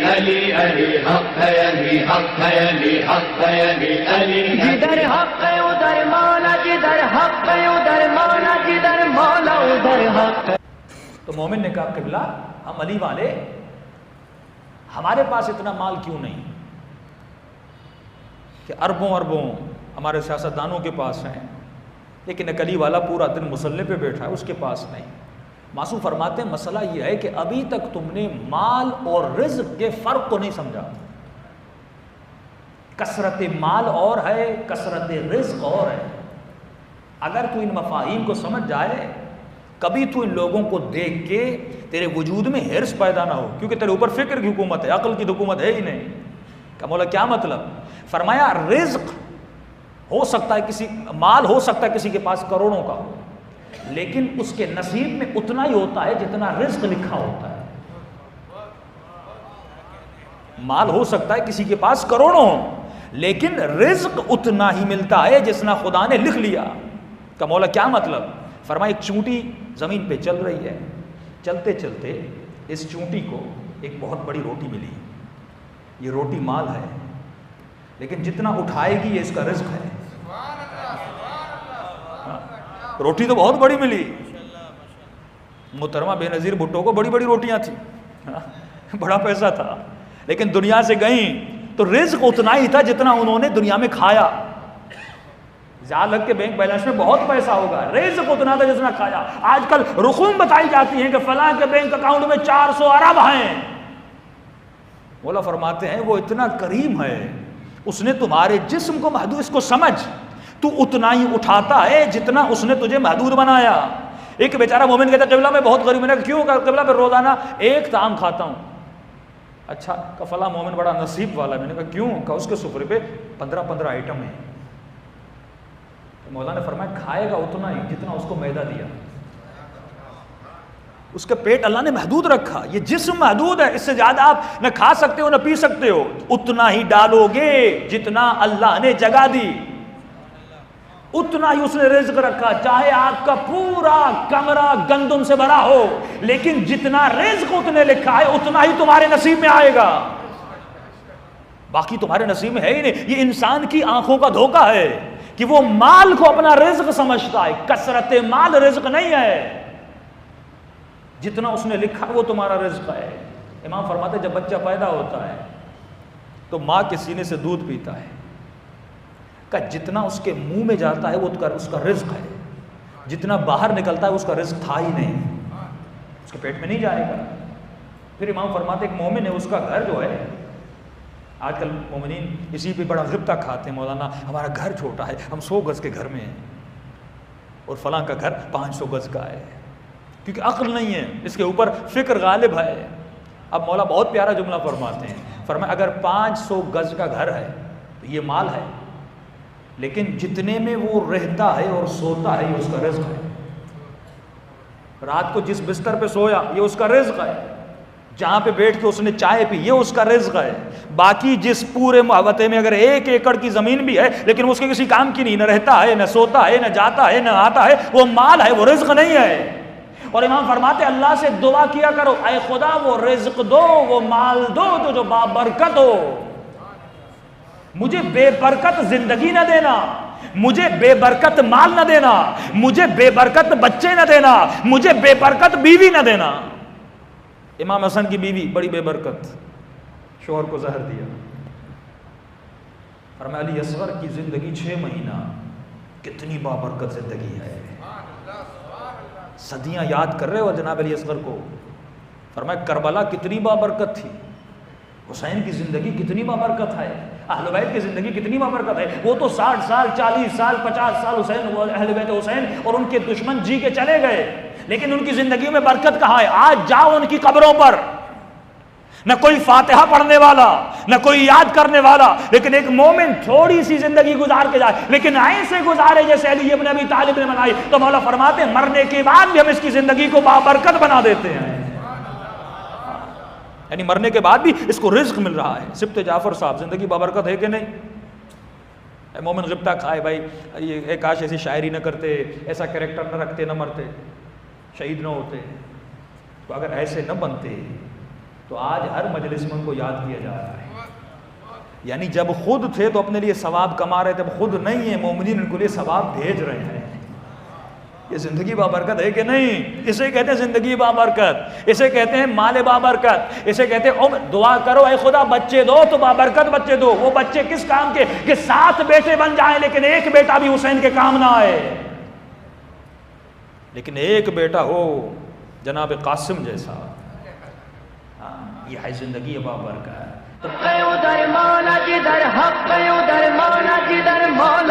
علی علی حق ہے، علی حق ہے، علی حق ہے، علی علی جدھر حق ہے ادھر مولا، جدھر حق ہے ادھر مولا، جدھر مولا ادھر حق ہے۔ تو مومن نے کہا قبلہ ہم علی والے، ہمارے پاس اتنا مال کیوں نہیں کہ اربوں اربوں ہمارے سیاستدانوں کے پاس ہیں، لیکن ایک علی والا پورا دن مصلی پہ بیٹھا ہے، اس کے پاس نہیں۔ معصوم فرماتے ہیں مسئلہ یہ ہے کہ ابھی تک تم نے مال اور رزق کے فرق کو نہیں سمجھا۔ کثرت مال اور ہے، کثرت رزق اور ہے۔ اگر تو ان مفاہیم کو سمجھ جائے، کبھی تو ان لوگوں کو دیکھ کے تیرے وجود میں حرص پیدا نہ ہو، کیونکہ تیرے اوپر فکر کی حکومت ہے، عقل کی حکومت ہے ہی نہیں۔ کہ مولا کیا مطلب؟ فرمایا رزق ہو سکتا ہے کسی، مال ہو سکتا ہے کسی کے پاس کروڑوں کا، لیکن اس کے نصیب میں اتنا ہی ہوتا ہے جتنا رزق لکھا ہوتا ہے۔ مال ہو سکتا ہے کسی کے پاس کروڑوں، لیکن رزق اتنا ہی ملتا ہے جتنا خدا نے لکھ لیا۔ کہ مولا کیا مطلب؟ فرمایا ایک چونٹی زمین پہ چل رہی ہے، چلتے چلتے اس چونٹی کو ایک بہت بڑی روٹی ملی۔ یہ روٹی مال ہے، لیکن جتنا اٹھائے گی یہ اس کا رزق ہے۔ روٹی تو بہت بڑی ملی، محترمہ بے نظیر بھٹو کو بڑی بڑی روٹیاں تھیں، بڑا پیسہ تھا، لیکن دنیا سے گئیں تو رزق اتنا ہی تھا جتنا انہوں نے دنیا میں کھایا۔ یاد رکھ کے بینک بیلنس میں بہت پیسہ ہوگا، رزق اتنا تھا جتنا کھایا۔ آج کل رقوم بتائی جاتی ہیں کہ فلاں کے بینک اکاؤنٹ میں 400 ارب ہیں۔ مولا فرماتے ہیں وہ اتنا کریم ہے، اس نے تمہارے جسم کو محدود، اس کو سمجھ، تو اتنا ہی اٹھاتا ہے جتنا اس نے تجھے محدود بنایا۔ ایک بیچارہ مومن کہتا ہے قبلہ میں بہت غریب، میں نے کہا کیوں؟ کہ قبلہ میں روزانہ ایک طعام کھاتا ہوں۔ اچھا کہ فلاں مومن بڑا نصیب والا ہے، میں نے کہا کیوں؟ کہ اس کے سفرے پہ 15 آئٹم ہیں۔ مولا نے فرمایا کھائے گا اتنا ہی جتنا اس کو میدہ دیا۔ اس کا پیٹ اللہ نے محدود رکھا، یہ جسم محدود ہے، اس سے زیادہ آپ نہ کھا سکتے ہو نہ پی سکتے ہو، اتنا ہی ڈالو گے جتنا اللہ نے جگہ دی، اتنا ہی اس نے رزق رکھا۔ چاہے آپ کا پورا کمرہ گندم سے بھرا ہو، لیکن جتنا رزق اتنے لکھا ہے اتنا ہی تمہارے نصیب میں آئے گا، باقی تمہارے نصیب میں ہے ہی نہیں۔ یہ انسان کی آنکھوں کا دھوکہ ہے کہ وہ مال کو اپنا رزق سمجھتا ہے۔ کثرت مال رزق نہیں ہے، جتنا اس نے لکھا وہ تمہارا رزق ہے۔ امام فرماتے ہیں جب بچہ پیدا ہوتا ہے تو ماں کے سینے سے دودھ پیتا ہے، کہ جتنا اس کے منہ میں جاتا ہے وہ اس کا رزق ہے، جتنا باہر نکلتا ہے اس کا رزق تھا ہی نہیں، اس کے پیٹ میں نہیں جائے گا۔ پھر امام فرماتے ہیں ایک مومن ہے، اس کا گھر جو ہے، آج کل مومنین اسی پہ بڑا غبطہ کھاتے ہیں، مولانا ہمارا گھر چھوٹا ہے، ہم 100 گز کے گھر میں ہیں اور فلاں کا گھر 500 گز کا ہے، کیونکہ عقل نہیں ہے، اس کے اوپر فکر غالب ہے۔ اب مولا بہت پیارا جملہ فرماتے ہیں، فرمایا اگر 500 گز کا گھر ہے تو یہ مال ہے، لیکن جتنے میں وہ رہتا ہے اور سوتا ہے یہ اس کا رزق ہے۔ رات کو جس بستر پہ سویا یہ اس کا رزق ہے، جہاں پہ بیٹھ کے اس نے چائے پی یہ اس کا رزق ہے۔ باقی جس پورے محوطے میں اگر 1 ایکڑ کی زمین بھی ہے لیکن اس کے کسی کام کی نہیں، نہ رہتا ہے نہ سوتا ہے نہ جاتا ہے نہ آتا ہے، وہ مال ہے، وہ رزق نہیں ہے۔ اور امام فرماتے اللہ سے دعا کیا کرو، اے خدا وہ رزق دو، وہ مال دو جو بابرکت ہو، مجھے بے برکت زندگی نہ دینا، مجھے بے برکت مال نہ دینا، مجھے بے برکت بچے نہ دینا، مجھے بے برکت بیوی نہ دینا۔ امام حسن کی بیوی بڑی بے برکت، شوہر کو زہر دیا۔ فرمایا علی اصغر کی زندگی 6 مہینہ کتنی بابرکت زندگی ہے، صدیاں یاد کر رہے ہو جناب علی اصغر کو۔ فرمایا کربلا کتنی بابرکت تھی، حسین کی زندگی کتنی بابرکت ہے، اہل بیت کی زندگی کتنی بابرکت ہے۔ وہ تو 60 سال 40 سال 50 سال حسین، اہل بیت حسین اور ان کے دشمن جی کے چلے گئے، لیکن ان کی زندگی میں برکت کہاں ہے؟ آج جاؤ ان کی قبروں پر، نہ کوئی فاتحہ پڑھنے والا نہ کوئی یاد کرنے والا، لیکن ایک مومن تھوڑی سی زندگی گزار کے جائے، لیکن ایسے گزارے جیسے علی ابن ابی طالب نے بنائی، تو مولا فرماتے ہیں مرنے کے بعد بھی ہم اس کی زندگی کو بابرکت بنا دیتے ہیں، یعنی مرنے کے بعد بھی اس کو رزق مل رہا ہے۔ سبط جعفر صاحب زندگی بابرکت ہے کہ نہیں؟ اے مومن غبطہ کھائے بھائی، یہ کاش ایسی شاعری نہ کرتے، ایسا کریکٹر نہ رکھتے، نہ مرتے، شہید نہ ہوتے، تو اگر ایسے نہ بنتے تو تو آج ہر مجلس میں ان کو یاد کیا جا رہا ہے. یعنی جب خود تھے تو اپنے لیے ثواب کما رہے تھے، اب خود نہیں ہیں مومنین ان کو لیے ثواب بھیج رہے ہیں. یہ زندگی بابرکت ہے کہ نہیں؟ اسے کہتے ہیں زندگی بابرکت، اسے کہتے ہیں مال بابرکت، اسے کہتے ہیں عمر. دعا کرو اے خدا بچے دو تو بابرکت بچے دو. وہ بچے کس کام کے کہ 7 بیٹے بن جائیں لیکن ایک بیٹا بھی حسین کے کام نہ آئے، لیکن ایک بیٹا ہو جناب قاسم جیسا. یہ ہے زندگی بابرکت. ادھر مولا جدھر حق ادھر مولا جدھر مولا